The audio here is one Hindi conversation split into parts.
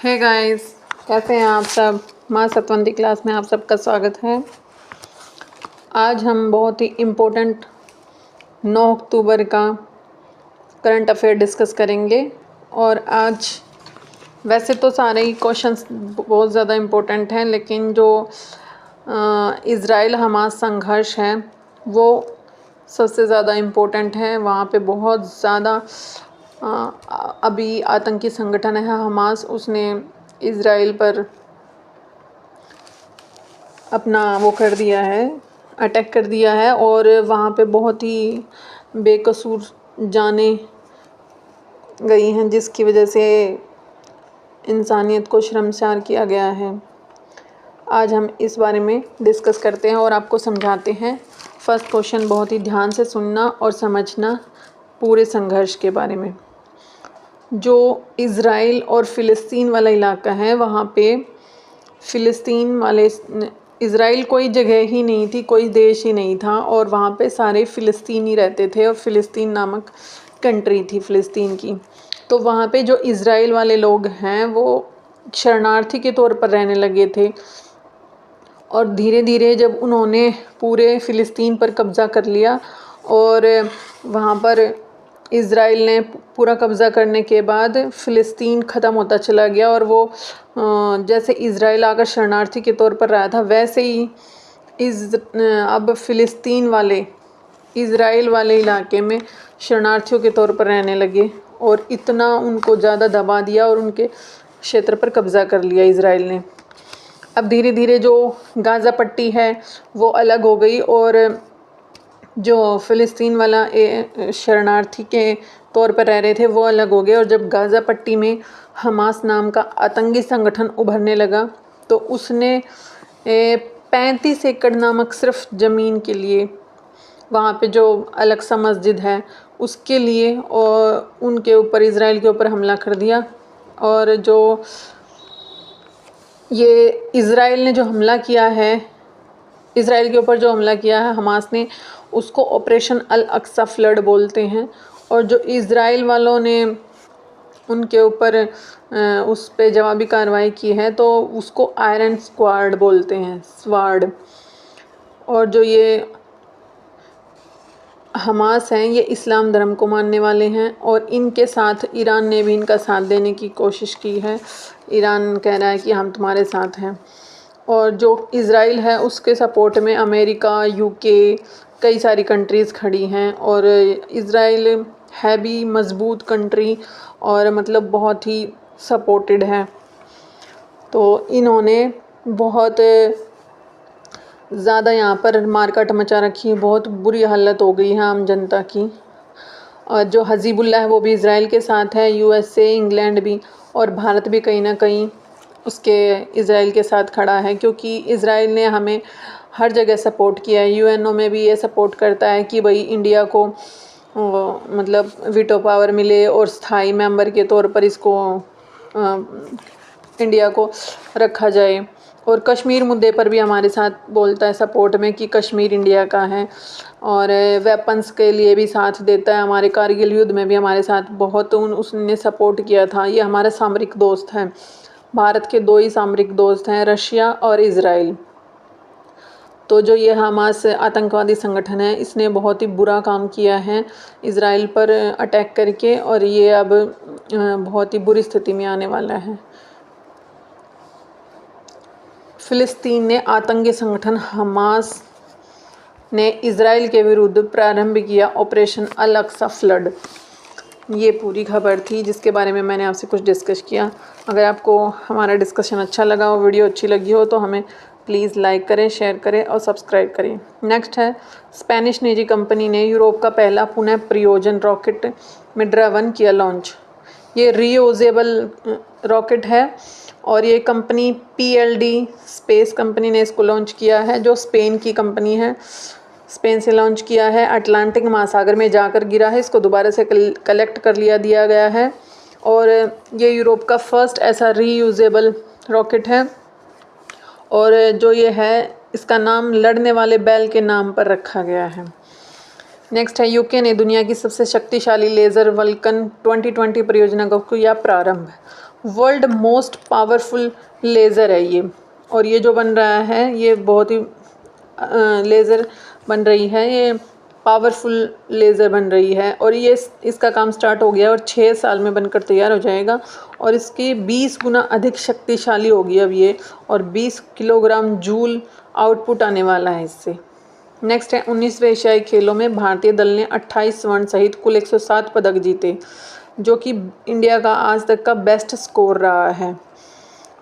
हे गाइस, कैसे हैं आप सब। माँ सतवंती क्लास में आप सबका स्वागत है। आज हम बहुत ही इम्पोर्टेंट 9 अक्टूबर का करंट अफेयर डिस्कस करेंगे। और आज वैसे तो सारे ही क्वेश्चंस बहुत ज़्यादा इम्पोर्टेंट हैं, लेकिन जो इज़राइल हमास संघर्ष है वो सबसे ज़्यादा इम्पोर्टेंट है। वहाँ पे बहुत ज़्यादा अभी आतंकी संगठन है हमास, उसने इज़राइल पर अपना वो कर दिया है, अटैक कर दिया है। और वहाँ पे बहुत ही बेकसूर जानें गई हैं, जिसकी वजह से इंसानियत को शर्मसार किया गया है। आज हम इस बारे में डिस्कस करते हैं और आपको समझाते हैं। फर्स्ट क्वेश्चन बहुत ही ध्यान से सुनना और समझना पूरे संघर्ष के बारे में। जो इज़राइल और फ़िलिस्तीन वाला इलाका है, वहाँ पे फ़िलिस्तीन वाले, इज़राइल कोई जगह ही नहीं थी, कोई देश ही नहीं था, और वहाँ पे सारे फ़िलिस्तीनी रहते थे और फ़िलिस्तीन नामक कंट्री थी फ़िलिस्तीन की। तो वहाँ पे जो इज़राइल वाले लोग हैं वो शरणार्थी के तौर पर रहने लगे थे। और धीरे धीरे जब उन्होंने पूरे फ़िलिस्तीन पर कब्ज़ा कर लिया और वहाँ पर इज़राइल ने पूरा कब्ज़ा करने के बाद फ़िलिस्तीन ख़त्म होता चला गया। और वो जैसे इज़राइल आकर शरणार्थी के तौर पर रहा था, वैसे ही अब फ़िलिस्तीन वाले इज़राइल वाले इलाके में शरणार्थियों के तौर पर रहने लगे और इतना उनको ज़्यादा दबा दिया और उनके क्षेत्र पर कब्ज़ा कर लिया इज़राइल ने। अब धीरे धीरे जो गाज़ा पट्टी है वो अलग हो गई और जो फ़िलिस्तीन वाला शरणार्थी के तौर पर रह रहे थे वो अलग हो गए। और जब गाज़ा पट्टी में हमास नाम का आतंकी संगठन उभरने लगा तो उसने 35 एकड़ नामक सिर्फ ज़मीन के लिए, वहाँ पे जो अलग सा मस्जिद है उसके लिए, और उनके ऊपर, इज़राइल के ऊपर हमला कर दिया। और जो ये इज़राइल ने जो हमला किया है, इज़राइल के ऊपर जो हमला किया है हमास ने, उसको ऑपरेशन अल अक्सा फ्लड बोलते हैं। और जो इज़राइल वालों ने उनके ऊपर उस पे जवाबी कार्रवाई की है तो उसको आयरन स्क्वाड बोलते हैं, स्वाड। और जो ये हमास हैं ये इस्लाम धर्म को मानने वाले हैं और इनके साथ ईरान ने भी इनका साथ देने की कोशिश की है। ईरान कह रहा है कि हम तुम्हारे साथ हैं। और जो इज़राइल है उसके सपोर्ट में अमेरिका, यूके, कई सारी कंट्रीज़ खड़ी हैं। और इज़राइल है भी मज़बूत कंट्री और मतलब बहुत ही सपोर्टेड है। तो इन्होंने बहुत ज़्यादा यहाँ पर मारकाट मचा रखी है, बहुत बुरी हालत हो गई है आम जनता की। और जो हज़ीबुल्लाह है वो भी इज़राइल के साथ है, यूएसए, इंग्लैंड भी, और भारत भी कहीं ना कहीं उसके इज़राइल के साथ खड़ा है, क्योंकि इज़राइल ने हमें हर जगह सपोर्ट किया है। यूएनओ में भी ये सपोर्ट करता है कि भाई इंडिया को मतलब वीटो पावर मिले और स्थायी मेंबर के तौर पर इसको इंडिया को रखा जाए। और कश्मीर मुद्दे पर भी हमारे साथ बोलता है सपोर्ट में कि कश्मीर इंडिया का है। और वेपन्स के लिए भी साथ देता है, हमारे कारगिल युद्ध में भी हमारे साथ बहुत उसने सपोर्ट किया था। ये हमारा सामरिक दोस्त है। भारत के 2 ही सामरिक दोस्त हैं, रशिया और इज़राइल। तो जो ये हमास आतंकवादी संगठन है इसने बहुत ही बुरा काम किया है इज़राइल पर अटैक करके, और ये अब बहुत ही बुरी स्थिति में आने वाला है। फ़िलिस्तीन ने आतंकी संगठन हमास ने इज़राइल के विरुद्ध प्रारंभ किया ऑपरेशन अल अक्सा फ्लड। ये पूरी खबर थी जिसके बारे में मैंने आपसे कुछ डिस्कस किया। अगर आपको हमारा डिस्कशन अच्छा लगा हो, वीडियो अच्छी लगी हो, तो हमें प्लीज़ लाइक करें, शेयर करें और सब्सक्राइब करें। नेक्स्ट है, स्पेनिश निजी कंपनी ने यूरोप का पहला पुनः प्रयोजन रॉकेट मिड्रा-1 किया लॉन्च। ये रीयूजेबल रॉकेट है और ये कंपनी PLD स्पेस कंपनी ने इसको लॉन्च किया है, जो स्पेन की कंपनी है। स्पेन से लॉन्च किया है, अटलांटिक महासागर में जाकर गिरा है, इसको दोबारा से कलेक्ट कर दिया गया है। और ये यूरोप का फर्स्ट ऐसा रीयूजेबल रॉकेट है। और जो ये है इसका नाम लड़ने वाले बैल के नाम पर रखा गया है। नेक्स्ट है, यूके ने दुनिया की सबसे शक्तिशाली लेज़र वल्कन 2020 परियोजना को किया प्रारंभ। वर्ल्ड मोस्ट पावरफुल लेज़र है ये। और ये जो बन रहा है ये बहुत ही लेज़र बन रही है, ये पावरफुल लेज़र बन रही है। और ये इसका काम स्टार्ट हो गया और 6 साल में बनकर तैयार हो जाएगा और इसकी 20 गुना अधिक शक्तिशाली होगी अब ये, और 20 किलोग्राम जूल आउटपुट आने वाला है इससे। नेक्स्ट है 19वें एशियाई खेलों में भारतीय दल ने 28 स्वर्ण सहित कुल 107 पदक जीते, जो कि इंडिया का आज तक का बेस्ट स्कोर रहा है।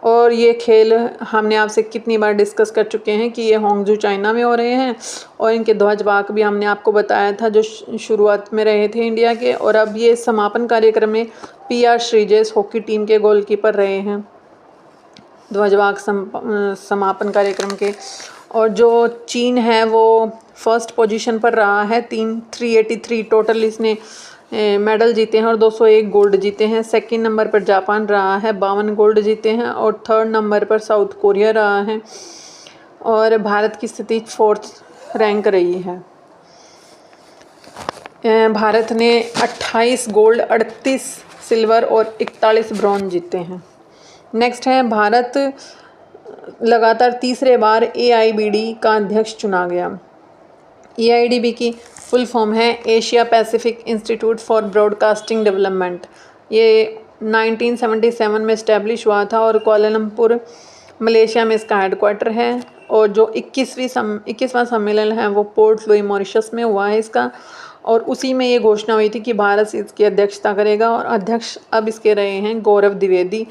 और ये खेल हमने आपसे कितनी बार डिस्कस कर चुके हैं कि ये होंगजू चाइना में हो रहे हैं, और इनके ध्वजवाहक भी हमने आपको बताया था जो शुरुआत में रहे थे इंडिया के। और अब ये समापन कार्यक्रम में PR श्रीजेश हॉकी टीम के गोलकीपर रहे हैं ध्वजवाहक समापन कार्यक्रम के। और जो चीन है वो फर्स्ट पोजीशन पर रहा है, 383 टोटल इसने मेडल जीते हैं और 201 गोल्ड जीते हैं। सेकंड नंबर पर जापान रहा है, 52 गोल्ड जीते हैं। और थर्ड नंबर पर साउथ कोरिया रहा है। और भारत की स्थिति 4th रैंक रही है। भारत ने 28 गोल्ड, 38 सिल्वर और 41 ब्रॉन्ज जीते हैं। नेक्स्ट है भारत लगातार तीसरे बार AIBD का अध्यक्ष चुना गया। AIBD की फुल फॉर्म है Asia Pacific institute for broadcasting development. ये 1977 में इस्टेब्लिश हुआ था और कुआलालंपुर मलेशिया में इसका हेडक्वार्टर है। और जो 21वां सम्मेलन है वो पोर्ट लुई मॉरिशस में हुआ है इसका। और उसी में ये घोषणा हुई थी कि भारत इसकी अध्यक्षता करेगा। और अध्यक्ष अब इसके रहे हैं गौरव द्विवेदी,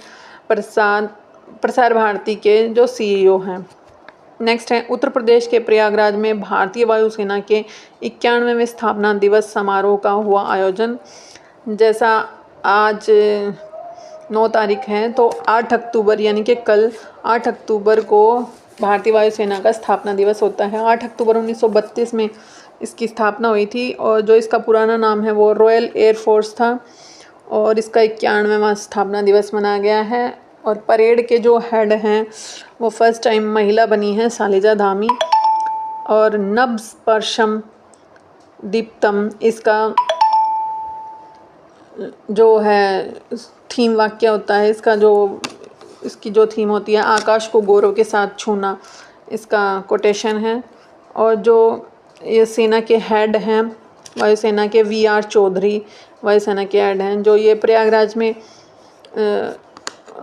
प्रसार भारती के जो CEO हैं। नेक्स्ट है उत्तर प्रदेश के प्रयागराज में भारतीय वायुसेना के 91वें स्थापना दिवस समारोह का हुआ आयोजन। जैसा आज 9 तारीख है तो 8 अक्टूबर यानी कि कल 8 अक्टूबर को भारतीय वायुसेना का स्थापना दिवस होता है। 8 अक्टूबर 1932 में इसकी स्थापना हुई थी और जो इसका पुराना नाम है वो रॉयल एयर फोर्स था। और इसका 91वां स्थापना दिवस मनाया गया है। और परेड के जो हेड हैं वो फर्स्ट टाइम महिला बनी है शालिजा धामी। और नभ स्पर्शम दीप्तम इसका जो है थीम वाक्य होता है, इसकी जो थीम होती है आकाश को गौरव के साथ छूना, इसका कोटेशन है। और जो ये सेना के हेड हैं वायुसेना के VR चौधरी वायुसेना के हेड हैं। जो ये प्रयागराज में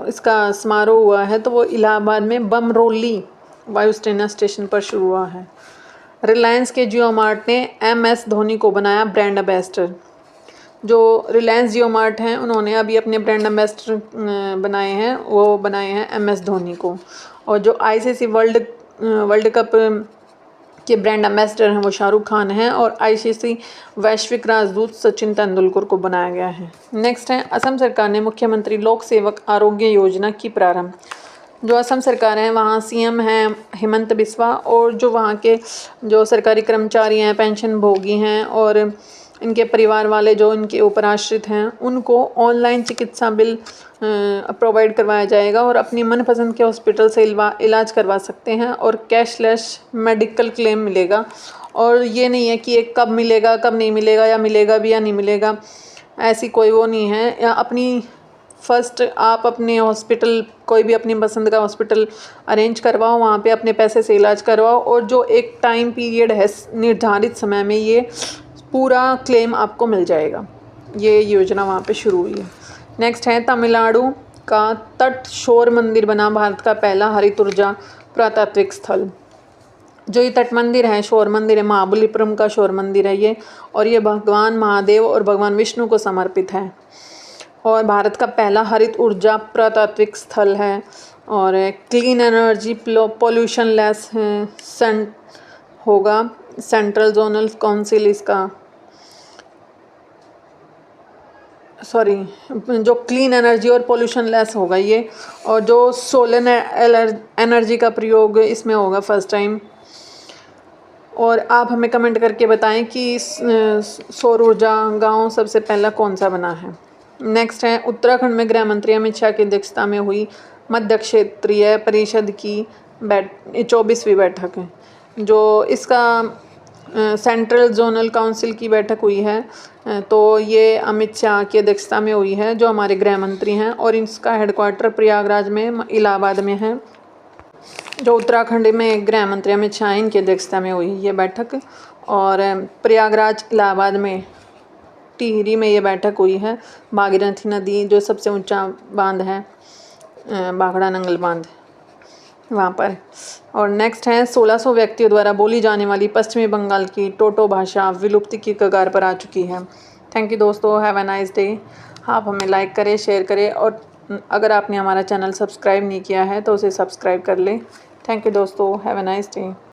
इसका समारोह हुआ है तो वो इलाहाबाद में बमरोली वायुसेना स्टेशन पर शुरू हुआ है। रिलायंस के जियो मार्ट ने MS धोनी को बनाया ब्रांड एम्बेसडर। जो रिलायंस जियो मार्ट हैं उन्होंने अभी अपने ब्रांड एम्बेसडर बनाए हैं, वो बनाए हैं MS धोनी को। और जो ICC वर्ल्ड कप के ब्रांड एम्बेसडर हैं वो शाहरुख खान हैं। और ICC वैश्विक राजदूत सचिन तेंदुलकर को बनाया गया है। नेक्स्ट है असम सरकार ने मुख्यमंत्री लोक सेवक आरोग्य योजना की प्रारंभ। जो असम सरकार है वहाँ CM हैं हेमंत बिस्वा। और जो वहाँ के जो सरकारी कर्मचारी हैं, पेंशन भोगी हैं और इनके परिवार वाले जो इनके ऊपर आश्रित हैं उनको ऑनलाइन चिकित्सा बिल प्रोवाइड करवाया जाएगा और अपनी मनपसंद के हॉस्पिटल से इलाज करवा सकते हैं और कैशलेस मेडिकल क्लेम मिलेगा। और ये नहीं है कि ये कब मिलेगा कब नहीं मिलेगा, या मिलेगा भी या नहीं मिलेगा, ऐसी कोई वो नहीं है। या अपनी फर्स्ट आप अपने हॉस्पिटल कोई भी अपनी पसंद का हॉस्पिटल अरेंज करवाओ, वहाँ पे अपने पैसे से इलाज करवाओ और जो एक टाइम पीरियड है निर्धारित समय में ये पूरा क्लेम आपको मिल जाएगा। ये योजना वहाँ पे शुरू हुई है। नेक्स्ट है तमिलनाडु का तट शोर मंदिर बना भारत का पहला हरित ऊर्जा पुरातात्विक स्थल। जो ये तट मंदिर है, शोर मंदिर है, महाबलीपुरम का शोर मंदिर है ये। और ये भगवान महादेव और भगवान विष्णु को समर्पित है और भारत का पहला हरित ऊर्जा पुरातात्विक स्थल है। और क्लीन एनर्जी पोल्यूशन लेस होगा। सेंट्रल जोनल काउंसिल इसका जो क्लीन एनर्जी और पोल्यूशन लेस होगा ये। और जो सोलर एनर्जी का प्रयोग इसमें होगा फर्स्ट टाइम। और आप हमें कमेंट करके बताएं कि सौर ऊर्जा गाँव सबसे पहला कौन सा बना है। नेक्स्ट है उत्तराखंड में गृह मंत्री अमित शाह की अध्यक्षता में हुई मध्य क्षेत्रीय परिषद की 24वीं बैठक है। जो इसका सेंट्रल जोनल काउंसिल की बैठक हुई है। तो ये अमित शाह की अध्यक्षता में हुई है, जो हमारे गृह मंत्री हैं, और इसका हेडक्वार्टर प्रयागराज में इलाहाबाद में है। जो उत्तराखंड में गृह मंत्री अमित शाह इनकी अध्यक्षता में हुई ये बैठक, और प्रयागराज इलाहाबाद में टिहरी में ये बैठक हुई है। भागीरथी नदी जो सबसे ऊंचा बांध है, भाखड़ा नंगल बांध, वहाँ पर। और नेक्स्ट है 1600 व्यक्तियों द्वारा बोली जाने वाली पश्चिमी बंगाल की टोटो भाषा विलुप्ति की कगार पर आ चुकी है। थैंक यू दोस्तों, हैव अ नाइस डे। आप हमें लाइक करें, शेयर करें, और अगर आपने हमारा चैनल सब्सक्राइब नहीं किया है तो उसे सब्सक्राइब कर लें। थैंक यू दोस्तों, हैव अ नाइस डे।